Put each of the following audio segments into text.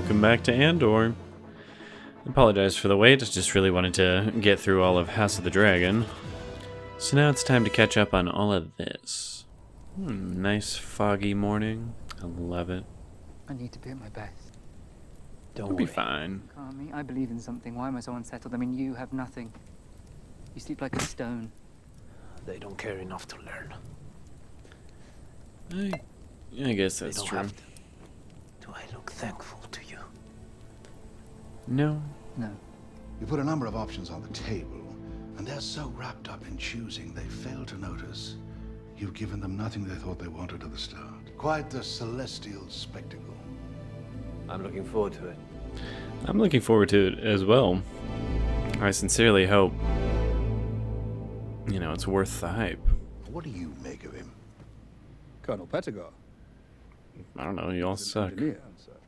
Welcome back to Andor. Apologize for the wait, I just really wanted to get through all of House of the Dragon. So now it's time to catch up on all of this. Nice foggy morning. I love it. I need to be at my best. Don't be fine. Kami, I believe in something. Why am I so unsettled? I mean, you have nothing. You sleep like a stone. They don't care enough to learn. I guess that's they don't true. Have to. Do I look thankful to you? No. No. You put a number of options on the table, and they're so wrapped up in choosing they fail to notice you've given them nothing they thought they wanted at the start. Quite the celestial spectacle. I'm looking forward to it. I'm looking forward to it as well. I sincerely hope, it's worth the hype. What do you make of him? Colonel Pettigar. I don't know, you all suck.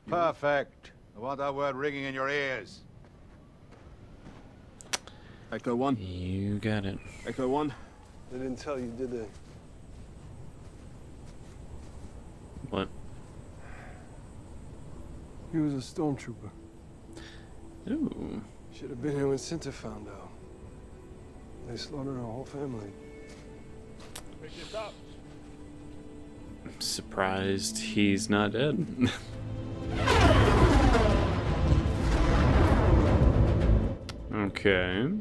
Perfect. I want that word ringing in your ears. Echo 1. You got it. Echo 1. They didn't tell you, did they? What? He was a stormtrooper. Ooh. Should have been here when Cinta found out. They slaughtered our whole family. I'm surprised he's not dead. Okay.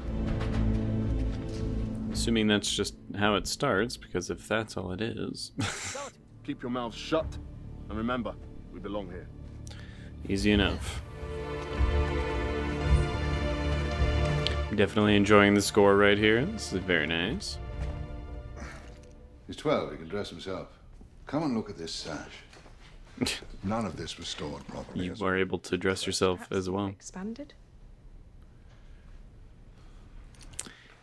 Assuming that's just how it starts, because if that's all it is. Keep your mouths shut. And remember, we belong here. Easy enough. Definitely enjoying the score right here. This is very nice. He's 12. He can dress himself. Come and look at this sash. None of this was stored properly. You are able to dress yourself as well. Expanded?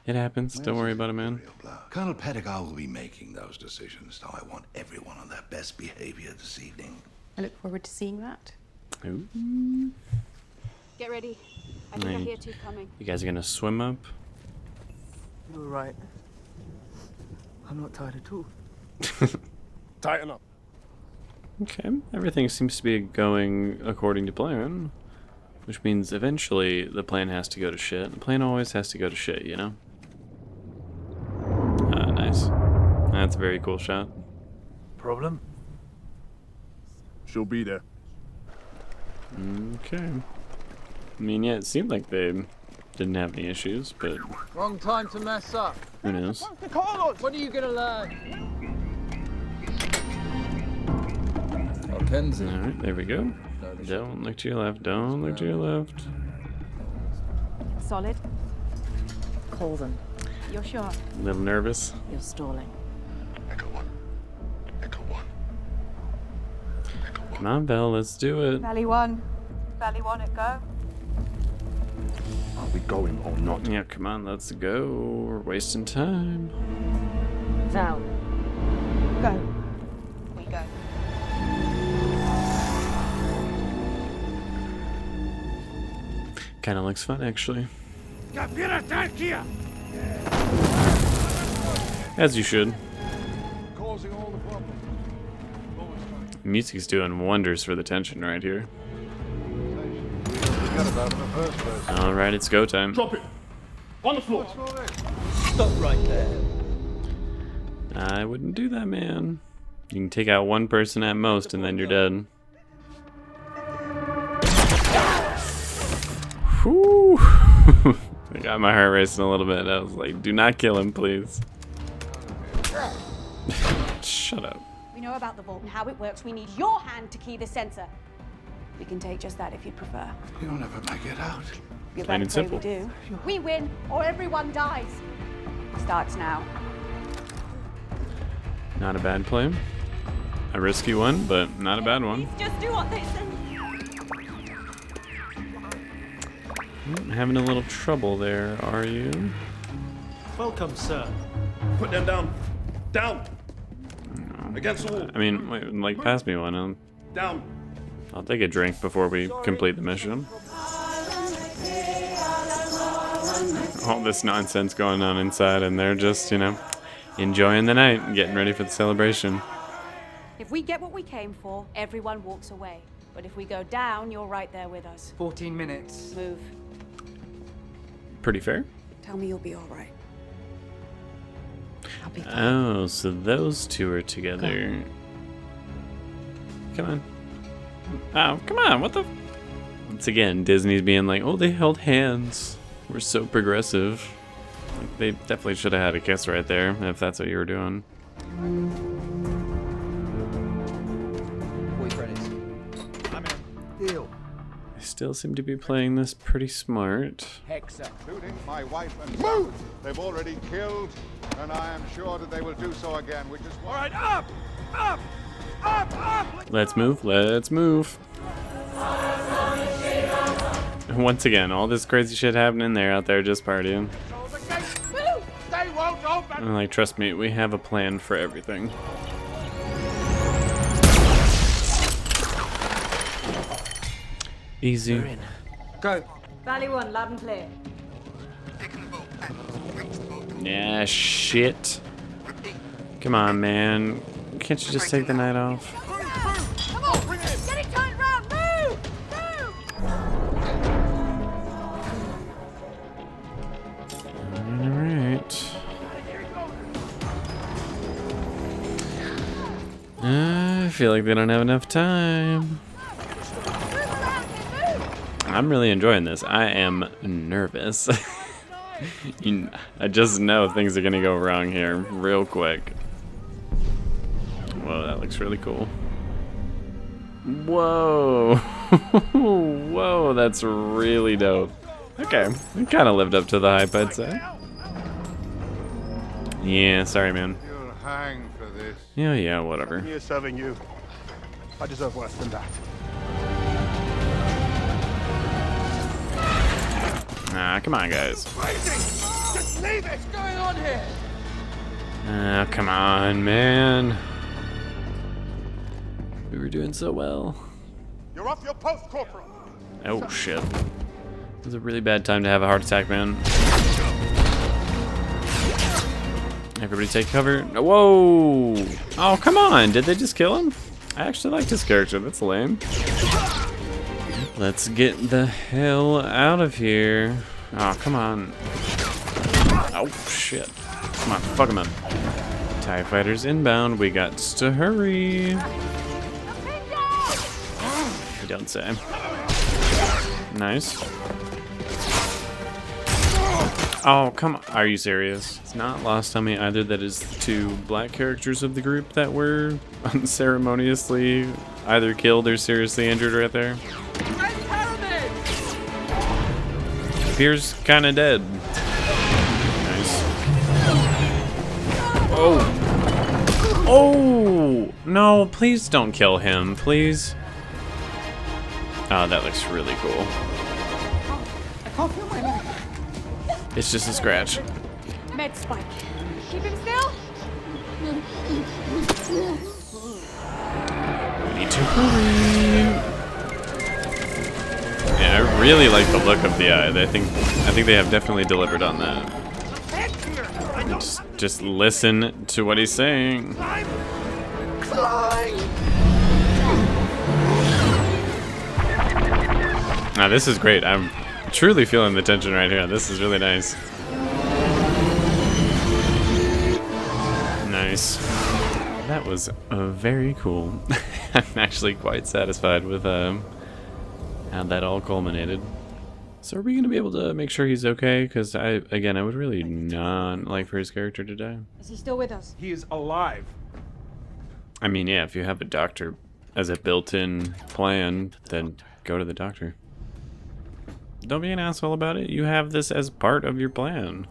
It happens. Don't worry about it, man. Colonel Pettigar will be making those decisions, so I want everyone on their best behavior this evening. I look forward to seeing that. Ooh. Get ready. I think I hear two coming. You guys are gonna swim up? You're right. I'm not tired at all. Tighten up. Okay. Everything seems to be going according to plan. Which means eventually the plan has to go to shit. The plan always has to go to shit, you know? Nice. That's a very cool shot. Problem? She'll be there. Okay. I mean, yeah, it seemed like they didn't have any issues, but Wrong time to mess up. who knows? What are you gonna learn? Alright, there we go. Don't look to your left, don't look to your left. Solid. Call them. You're sure? A little nervous. You're stalling. Echo 1. Echo 1. Echo 1. Come on, Belle, let's do it. Valley 1. Valley 1 at go. Are we going or not? Yeah, come on, let's go. We're wasting time. Val. Go. We go. Kinda looks fun, actually. As you should. Causing all the problems. Music's doing wonders for the tension right here. Alright, it's go time. Drop it. On the floor. Stop right there. I wouldn't do that, man. You can take out one person at most and then you're dead. Whew. I got my heart racing a little bit. I was like, do not kill him, please. Shut up. We know about the vault and how it works. We need your hand to key the sensor. We can take just that if you'd prefer. You'll never make it out. You Plain better and pray simple. we do. We win or everyone dies. Starts now. Not a bad play. A risky one, but not a bad one. Just do what they say. Having a little trouble there, are you? Welcome, sir. Put them down. Down. Against the wall. I mean, wait, like, pass me one. Down. I'll take a drink before we complete the mission. All this nonsense going on inside, and they're just, enjoying the night, getting ready for the celebration. If we get what we came for, everyone walks away. But if we go down, you're right there with us. 14 minutes. Move. Pretty fair. Tell me you'll be all right. I'll be fine. Oh, so those two are together. Come on. Oh, come on. What the? Once again, Disney's being like, oh, they held hands. We're so progressive. Like, they definitely should have had a kiss right there, if that's what you were doing. 40 credits. I'm in. Deal. They still seem to be playing this pretty smart. Hexa. Including my wife and son. They've already killed, and I am sure that they will do so again, which is why... All right, up! Up! Up! Up! Let's move. Let's move. Once again, all this crazy shit happening. They're out there just partying. They won't open! And like, trust me, we have a plan for everything. Easy. Go. Valley 1, loud and clear. Yeah, shit. Come on, man. Can't you just take the night off? Come on! Get it turned round! Move! Move! Alright. I feel like they don't have enough time. I'm really enjoying this. I am nervous. I just know things are gonna go wrong here real quick. Whoa, that looks really cool. Whoa. Whoa, that's really dope. Okay, it kind of lived up to the hype, I'd say. Yeah, sorry, man. You'll hang for this. Yeah, whatever. Here serving you. I deserve worse than that. Ah, come on, guys. Just leave it! What's going on here? Ah, come on, man. We were doing so well. You're off your post, Corporal! Oh, shit. It was a really bad time to have a heart attack, man. Everybody take cover. Whoa! Oh, come on! Did they just kill him? I actually like this character. That's lame. Let's get the hell out of here. Oh, come on. Oh, shit. Come on, fuck him up. TIE fighters inbound. We got to hurry. You don't say. Nice. Oh, come on. Are you serious? It's not lost on me either that is the two black characters of the group that were unceremoniously either killed or seriously injured right there. Appears kind of dead. Nice. Oh. Oh! No, please don't kill him, please. Oh, that looks really cool. I can't feel my leg. It's just a scratch. Med spike. Keep him still. We need to hurry. Yeah, I really like the look of the eye. I think they have definitely delivered on that. Just listen to what he's saying. Now this is great. I'm truly feeling the tension right here. This is really nice. Nice. That was very cool. I'm actually quite satisfied with how that all culminated. So are we gonna be able to make sure he's okay? Because I would really not like for his character to die. Is he still with us? He is alive. I mean, yeah, if you have a doctor as a built-in plan, then go to the doctor. Don't be an asshole about it. You have this as part of your plan.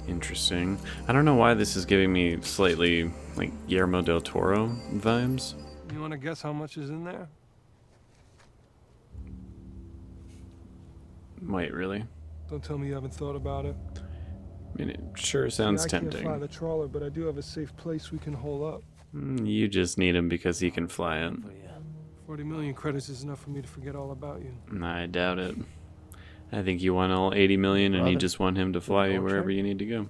Interesting. I don't know why this is giving me slightly like Guillermo del Toro vibes. You want to guess how much is in there? Wait, really? Don't tell me you haven't thought about it. I mean, it sure sounds I can't fly tempting. the trawler, but I do have a safe place we can hole up. You just need him because he can fly it. 40 million credits is enough for me to forget all about you. I doubt it. I think you want all 80 million and you just want him to fly you wherever you need to go.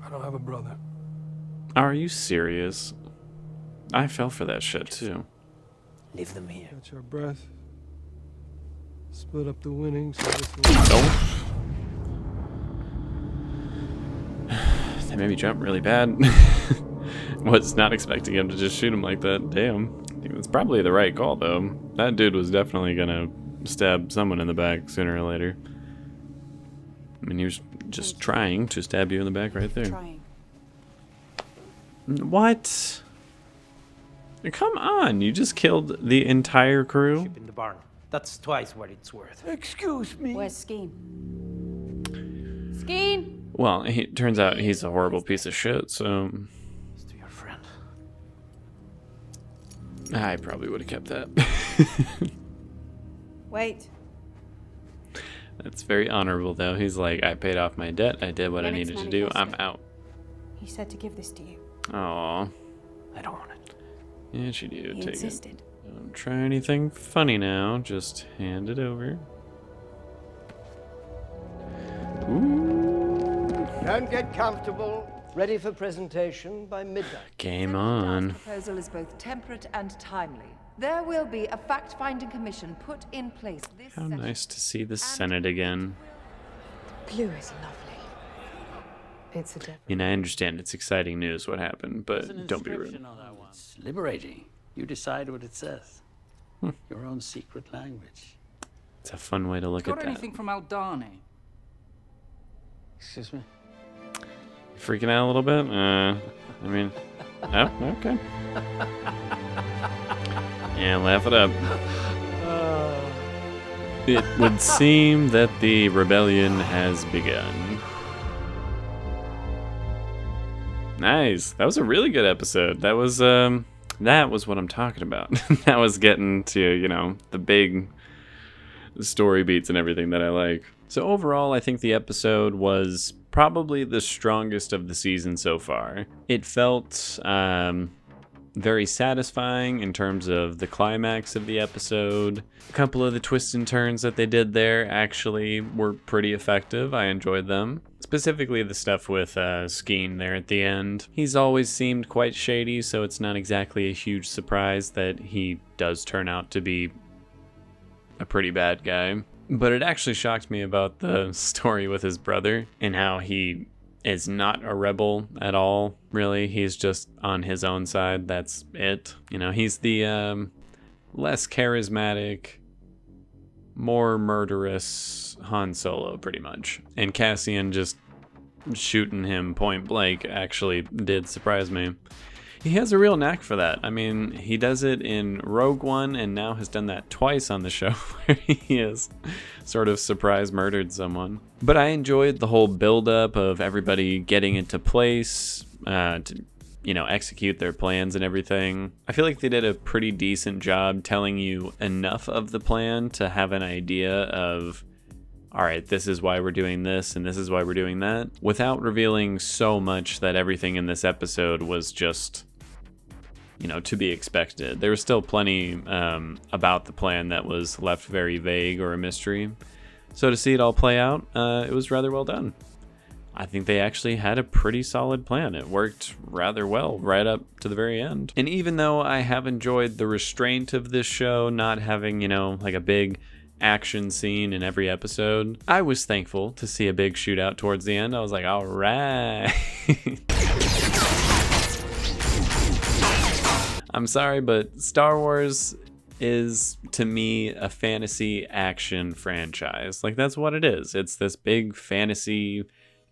I don't have a brother. Are you serious? I fell for that shit too. Leave them here. Catch our breath. Split up the winnings. That made me jump really bad. Was not expecting him to just shoot him like that. Damn. It was probably the right call, though. That dude was definitely gonna stab someone in the back sooner or later. I mean, he was just trying to stab you in the back right there. Trying. What? Come on, you just killed the entire crew? In the barn. That's twice what it's worth. Excuse me. Where's Skeen? Skeen! Well, it turns out he's a horrible piece of shit, so... It's to your friend. I probably would have kept that. Wait. That's very honorable, though. He's like, I paid off my debt, I did what I needed to do, I'm out. He said to give this to you. Aww. I don't want it. Yeah, she did. He Take insisted. it. Don't try anything funny now. Just hand it over. Ooh. Don't get comfortable. Ready for presentation by midnight. Game on. The proposal is both temperate and timely. There will be a fact-finding commission put in place this How session. nice to see the Senate again. Blue is lovely. It's a different. I mean, I understand it's exciting news what happened, but don't be rude. It's liberating. You decide what it says. Your own secret language. It's a fun way to look Got at that. anything from Aldani? Excuse me? Freaking out a little bit? I mean, oh, okay. Yeah, laugh it up. It would seem that the rebellion has begun. Nice. That was a really good episode. That was what I'm talking about. That was getting to, you know, the big story beats and everything that I like. So overall, I think the episode was probably the strongest of the season so far. It felt very satisfying in terms of the climax of the episode. A couple of the twists and turns that they did there actually were pretty effective. I enjoyed them. Specifically the stuff with Skeen there at the end. He's always seemed quite shady, so it's not exactly a huge surprise that he does turn out to be a pretty bad guy. But it actually shocked me about the story with his brother and how he is not a rebel at all, really. He's just on his own side. That's it. You know, he's the less charismatic, more murderous Han Solo, pretty much. And Cassian just shooting him point blank actually did surprise me. He has a real knack for that. I mean, he does it in Rogue One and now has done that twice on the show where he has sort of surprise murdered someone. But I enjoyed the whole build-up of everybody getting into place to, you know, execute their plans and everything. I feel like they did a pretty decent job telling you enough of the plan to have an idea of, all right, this is why we're doing this and this is why we're doing that, without revealing so much that everything in this episode was just, you know, to be expected. There was still plenty about the plan that was left very vague or a mystery. So to see it all play out, it was rather well done. I think they actually had a pretty solid plan. It worked rather well right up to the very end. And even though I have enjoyed the restraint of this show, not having, you know, like a big action scene in every episode, I was thankful to see a big shootout towards the end. I was like, all right. I'm sorry, but Star Wars is, to me, a fantasy action franchise. Like, that's what it is. It's this big fantasy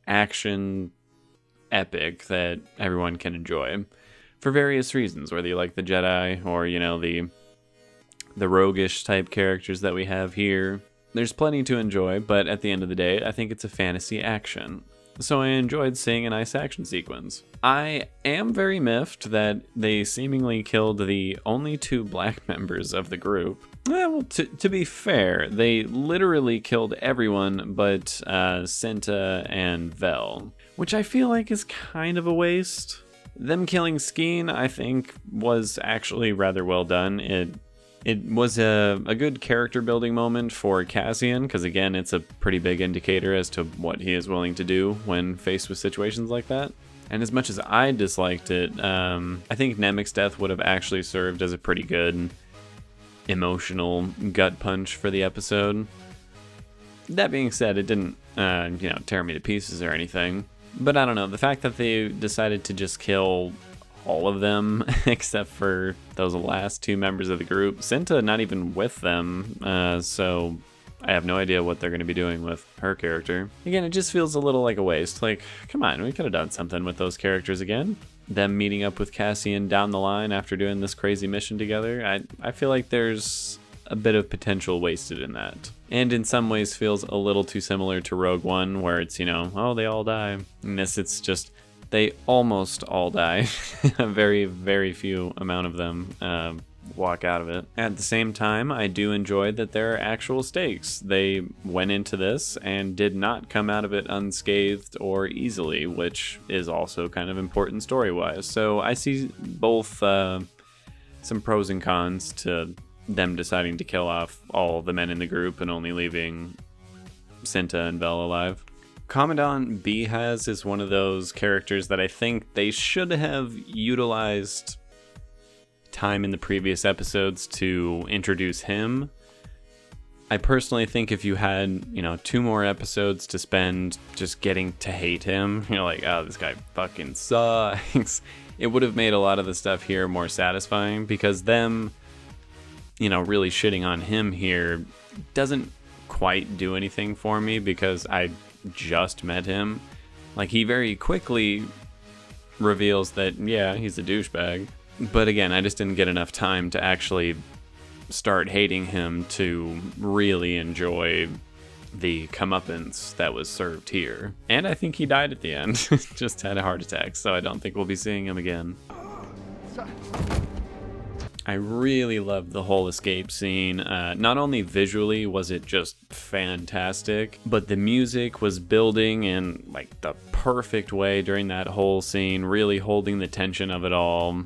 action epic that everyone can enjoy for various reasons, whether you like the Jedi or, you know, the roguish type characters that we have here. There's plenty to enjoy, but at the end of the day, I think it's a fantasy action. So I enjoyed seeing a nice action sequence. I am very miffed that they seemingly killed the only two black members of the group. Well, to be fair, they literally killed everyone but Cinta and Vel, which I feel like is kind of a waste. Them killing Skeen, I think, was actually rather well done. It was a good character building moment for Cassian, because again, it's a pretty big indicator as to what he is willing to do when faced with situations like that. And as much as I disliked it, I think Nemik's death would have actually served as a pretty good emotional gut punch for the episode. That being said, it didn't, tear me to pieces or anything. But I don't know, the fact that they decided to just kill all of them, except for those last two members of the group, Cinta not even with them, so I have no idea what they're going to be doing with her character. Again, it just feels a little like a waste. Like, come on, we could have done something with those characters again. Them meeting up with Cassian down the line after doing this crazy mission together. I feel like there's a bit of potential wasted in that. And in some ways feels a little too similar to Rogue One, where it's, oh, they all die. In this, it's just, they almost all die. A very, very few amount of them walk out of it. At the same time, I do enjoy that there are actual stakes. They went into this and did not come out of it unscathed or easily, which is also kind of important story-wise. So I see both some pros and cons to them deciding to kill off all the men in the group and only leaving Cinta and Vel alive. Commandant Behaz is one of those characters that I think they should have utilized time in the previous episodes to introduce him. I personally think if you had, 2 more episodes to spend just getting to hate him, like, oh, this guy fucking sucks, it would have made a lot of the stuff here more satisfying, because them, really shitting on him here doesn't quite do anything for me, because I just met him. Like, he very quickly reveals that, yeah, he's a douchebag. But again, I just didn't get enough time to actually start hating him to really enjoy the comeuppance that was served here. And I think he died at the end. Just had a heart attack, so I don't think we'll be seeing him again. I really loved the whole escape scene. Not only visually was it just fantastic, but the music was building in like the perfect way during that whole scene, really holding the tension of it all.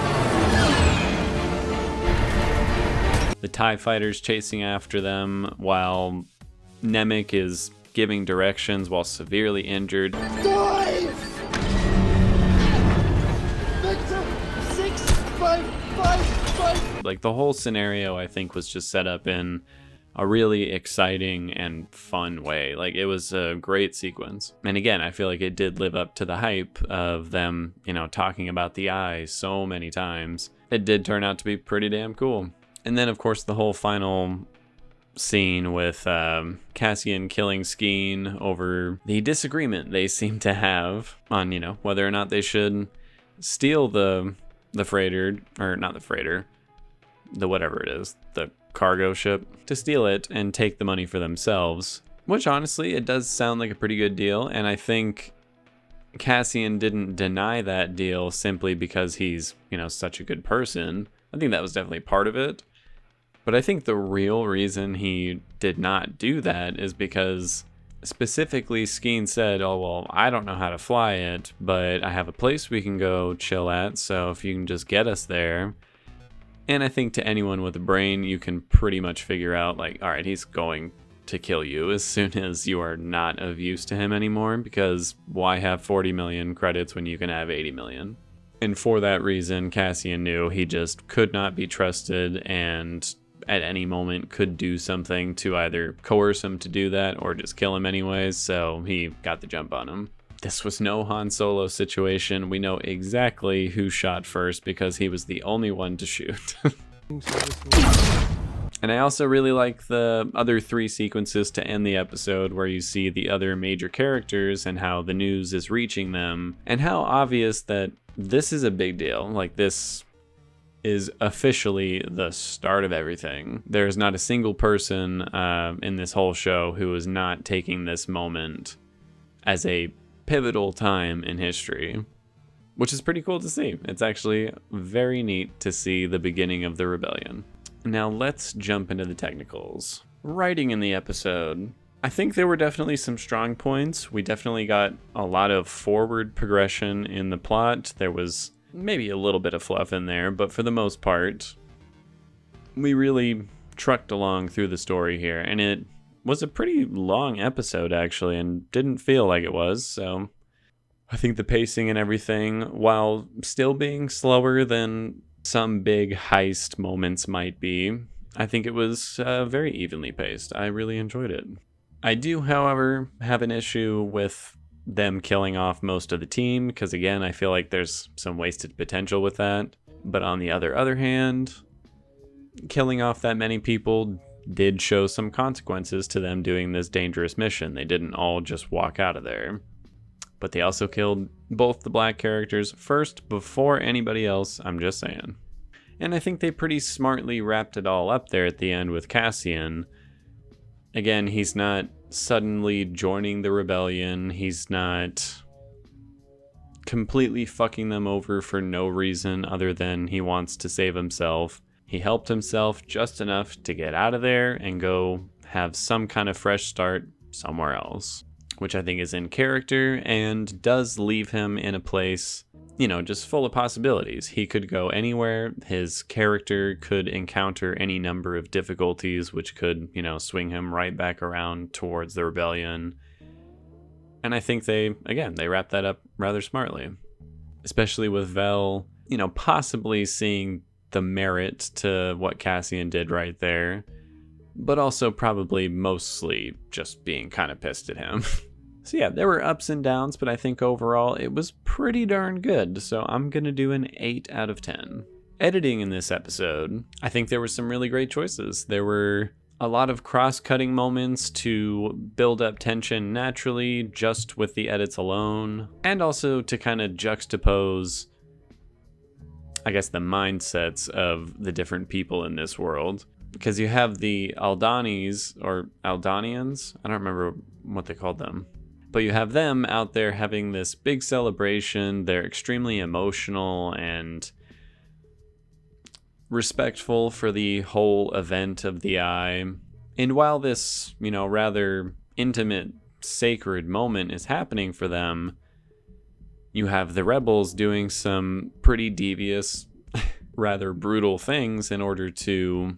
The TIE fighters chasing after them while Nemec is giving directions while severely injured. Dive! Victor, 65555. Like, the whole scenario, I think, was just set up in a really exciting and fun way. Like, it was a great sequence. And again, I feel like it did live up to the hype of them, talking about the eye so many times. It did turn out to be pretty damn cool. And then, of course, the whole final scene with Cassian killing Skeen over the disagreement they seem to have on, whether or not they should steal the freighter, or not the freighter, the whatever it is, the cargo ship, to steal it and take the money for themselves. Which, honestly, it does sound like a pretty good deal, and I think Cassian didn't deny that deal simply because he's, such a good person. I think that was definitely part of it. But I think the real reason he did not do that is because specifically Skeen said, oh, well, I don't know how to fly it, but I have a place we can go chill at, so if you can just get us there. And I think to anyone with a brain, you can pretty much figure out, like, all right, he's going to kill you as soon as you are not of use to him anymore, because why have 40 million credits when you can have 80 million? And for that reason, Cassian knew he just could not be trusted, and at any moment could do something to either coerce him to do that or just kill him anyways, so he got the jump on him. This was no Han Solo situation. We know exactly who shot first because he was the only one to shoot. And I also really like the other 3 sequences to end the episode where you see the other major characters and how the news is reaching them, and how obvious that this is a big deal. Like, this is officially the start of everything. There's not a single person in this whole show who is not taking this moment as a pivotal time in history, which is pretty cool to see. It's actually very neat to see the beginning of the rebellion. Now let's jump into the technicals. Writing in the episode, I think there were definitely some strong points. We definitely got a lot of forward progression in the plot. There was maybe a little bit of fluff in there, but for the most part, we really trucked along through the story here, and it was a pretty long episode, actually, and didn't feel like it was, so I think the pacing and everything, while still being slower than some big heist moments might be, I think it was very evenly paced. I really enjoyed it. I do, however, have an issue with them killing off most of the team, because again, I feel like there's some wasted potential with that. But on the other hand, killing off that many people did show some consequences to them doing this dangerous mission. They didn't all just walk out of there. But they also killed both the black characters first before anybody else, I'm just saying. And I think they pretty smartly wrapped it all up there at the end with Cassian. Again, he's not suddenly joining the rebellion. He's not completely fucking them over for no reason other than he wants to save himself. He helped himself just enough to get out of there and go have some kind of fresh start somewhere else, which I think is in character and does leave him in a place, you know, just full of possibilities. He could go anywhere. His character could encounter any number of difficulties, which could, you know, swing him right back around towards the rebellion. And I think they wrapped that up rather smartly, especially with Vel, you know, possibly seeing the merit to what Cassian did right there, but also probably mostly just being kind of pissed at him. So yeah, there were ups and downs, but I think overall it was pretty darn good. So I'm going to do an 8 out of 10. Editing in this episode, I think there were some really great choices. There were a lot of cross-cutting moments to build up tension naturally just with the edits alone, and also to kind of juxtapose, I guess, the mindsets of the different people in this world. Because you have the Aldanis, or Aldanians, I don't remember what they called them. But you have them out there having this big celebration. They're extremely emotional and respectful for the whole event of the Eye. And while this, you know, rather intimate, sacred moment is happening for them, you have the rebels doing some pretty devious, rather brutal things in order to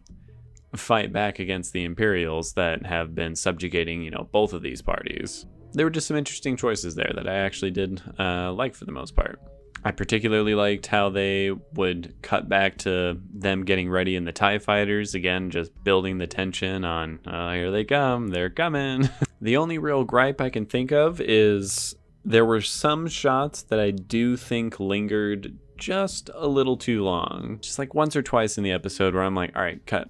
fight back against the Imperials that have been subjugating, you know, both of these parties. There were just some interesting choices there that I actually did like for the most part. I particularly liked how they would cut back to them getting ready in the TIE fighters. Again, just building the tension on, here they come, they're coming. The only real gripe I can think of is there were some shots that I do think lingered just a little too long. Just like once or twice in the episode where I'm like, all right, cut,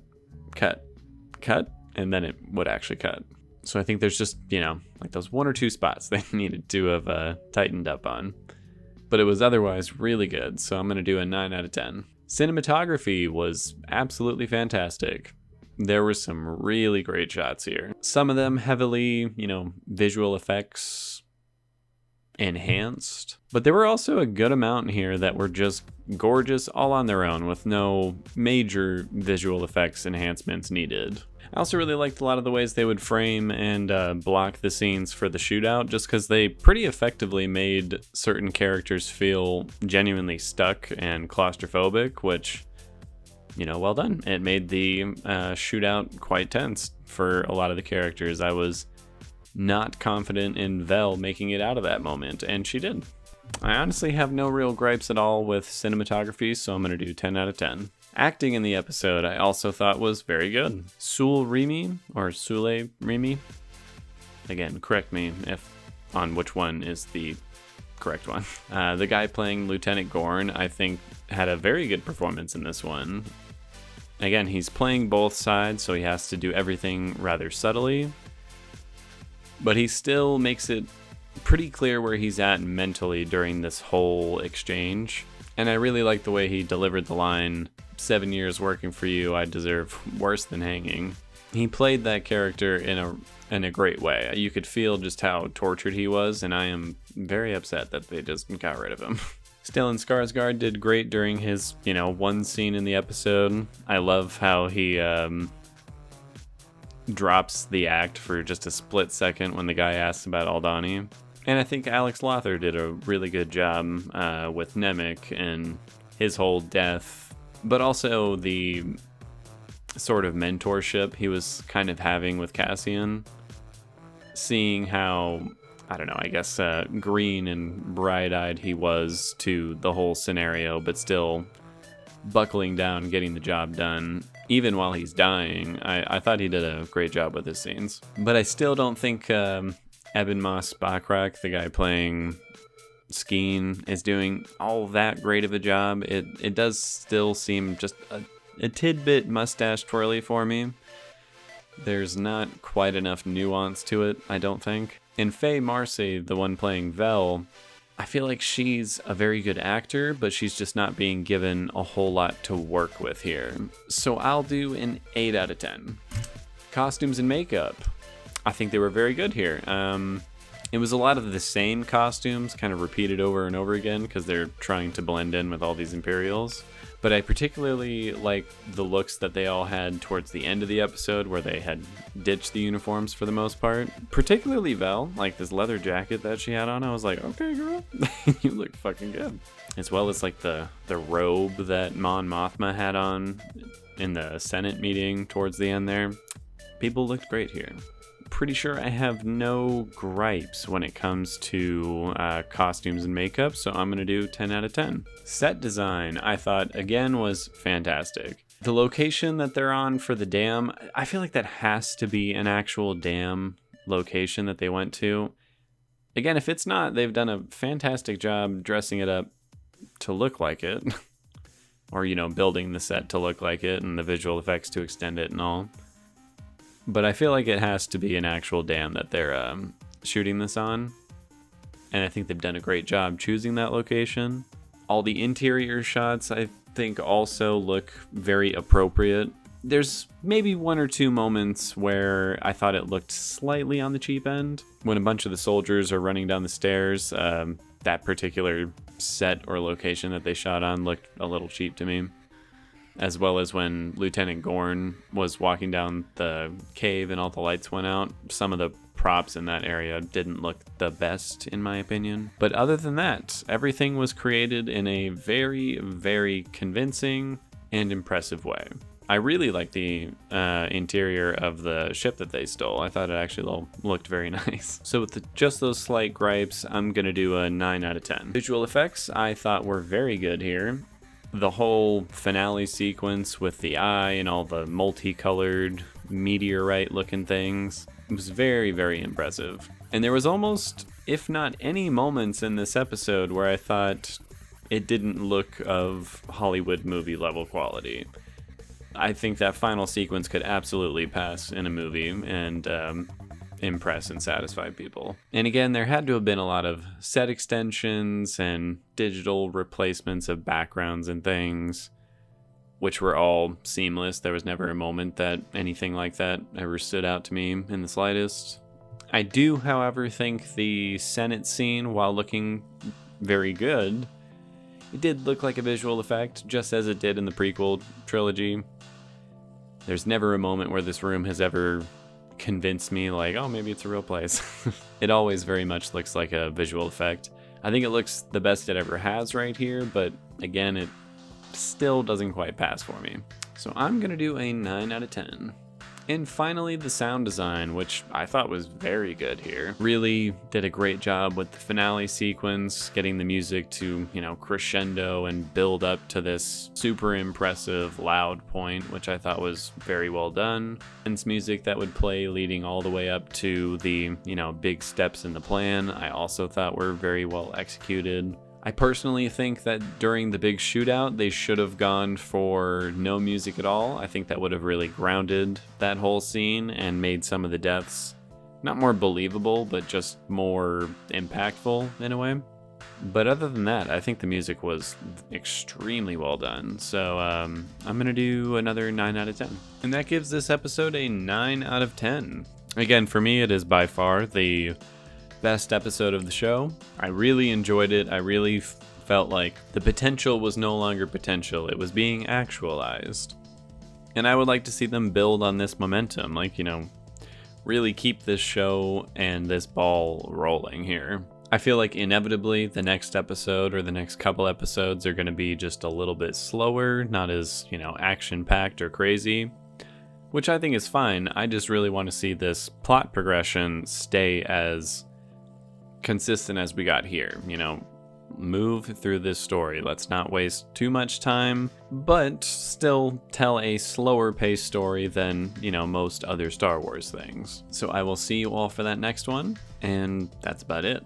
and then it would actually cut. So I think there's just, you know, like those 1 or 2 spots they needed to have tightened up on. But it was otherwise really good, so I'm going to do a 9 out of 10. Cinematography was absolutely fantastic. There were some really great shots here. Some of them heavily, you know, visual effects enhanced. But there were also a good amount in here that were just gorgeous all on their own with no major visual effects enhancements needed. I also really liked a lot of the ways they would frame and block the scenes for the shootout, just because they pretty effectively made certain characters feel genuinely stuck and claustrophobic, which, you know, well done. It made the shootout quite tense for a lot of the characters. I was not confident in Vel making it out of that moment, and she did. I honestly have no real gripes at all with cinematography, so I'm going to do 10 out of 10. Acting in the episode I also thought was very good. Sule Remy, again, correct me if on which one is the correct one. The guy playing Lieutenant Gorn, I think, had a very good performance in this one. Again, he's playing both sides, so he has to do everything rather subtly, but he still makes it pretty clear where he's at mentally during this whole exchange. And I really like the way he delivered the line, 7 years working for you, I deserve worse than hanging. He played that character in a great way. You could feel just how tortured he was, and I am very upset that they just got rid of him. Stellan Skarsgård did great during his, you know, one scene in the episode. I love how he drops the act for just a split second when the guy asks about Aldani. And I think Alex Lothar did a really good job with Nemik and his whole death, but also the sort of mentorship he was kind of having with Cassian. Seeing how, I don't know, I guess green and bright-eyed he was to the whole scenario, but still buckling down, getting the job done, even while he's dying. I thought he did a great job with his scenes. But I still don't think Eben Moss Bachrach, the guy playing Skeen, is doing all that great of a job. It does still seem just a tidbit mustache twirly for me. There's not quite enough nuance to it, I don't think. And Faye Marcy, the one playing Vel, I feel like she's a very good actor, but she's just not being given a whole lot to work with here. So I'll do an 8 out of 10. Costumes and makeup. I think they were very good here. It was a lot of the same costumes, kind of repeated over and over again, because they're trying to blend in with all these Imperials. But I particularly like the looks that they all had towards the end of the episode, where they had ditched the uniforms for the most part. Particularly Vel, like this leather jacket that she had on. I was like, okay, girl, you look fucking good. As well as like the robe that Mon Mothma had on in the Senate meeting towards the end there. People looked great here. Pretty sure I have no gripes when it comes to costumes and makeup, so I'm going to do 10 out of 10. Set design, I thought, again, was fantastic. The location that they're on for the dam, I feel like that has to be an actual dam location that they went to. Again, if it's not, they've done a fantastic job dressing it up to look like it. Or, you know, building the set to look like it and the visual effects to extend it and all. But I feel like it has to be an actual dam that they're shooting this on. And I think they've done a great job choosing that location. All the interior shots, I think, also look very appropriate. There's maybe 1 or 2 moments where I thought it looked slightly on the cheap end. When a bunch of the soldiers are running down the stairs, that particular set or location that they shot on looked a little cheap to me. As well as when Lieutenant Gorn was walking down the cave and all the lights went out. Some of the props in that area didn't look the best, in my opinion. But other than that, everything was created in a very, very convincing and impressive way. I really like the interior of the ship that they stole. I thought it actually looked very nice. So with just those slight gripes, I'm going to do a 9 out of 10. Visual effects, I thought were very good here. The whole finale sequence with the eye and all the multicolored meteorite-looking things was very, very impressive. And there was almost, if not any moments in this episode where I thought it didn't look of Hollywood movie level quality. I think that final sequence could absolutely pass in a movie and impress and satisfy people. And again, there had to have been a lot of set extensions and digital replacements of backgrounds and things, which were all seamless. There was never a moment that anything like that ever stood out to me in the slightest. I do, however, think the Senate scene, while looking very good, it did look like a visual effect, just as it did in the prequel trilogy. There's never a moment where this room has ever convinced me like, oh, maybe it's a real place. It always very much looks like a visual effect. I think it looks the best it ever has right here, but again, it still doesn't quite pass for me. So I'm gonna do a 9 out of 10. And finally, the sound design, which I thought was very good here. Really did a great job with the finale sequence, getting the music to, crescendo and build up to this super impressive loud point, which I thought was very well done. And music that would play leading all the way up to the, big steps in the plan, I also thought were very well executed. I personally think that during the big shootout, they should have gone for no music at all. I think that would have really grounded that whole scene and made some of the deaths not more believable, but just more impactful in a way. But other than that, I think the music was extremely well done. So I'm going to do another 9 out of 10. And that gives this episode a 9 out of 10. Again, for me, it is by far the best episode of the show. I really enjoyed it. I really felt like the potential was no longer potential. It was being actualized. And I would like to see them build on this momentum. Really keep this show and this ball rolling here. I feel like inevitably the next episode or the next couple episodes are going to be just a little bit slower, not as, action-packed or crazy, which I think is fine. I just really want to see this plot progression stay as consistent as we got here. move through this story. Let's not waste too much time, but still tell a slower paced story than, you know, most other Star Wars things. So I will see you all for that next one, and that's about it.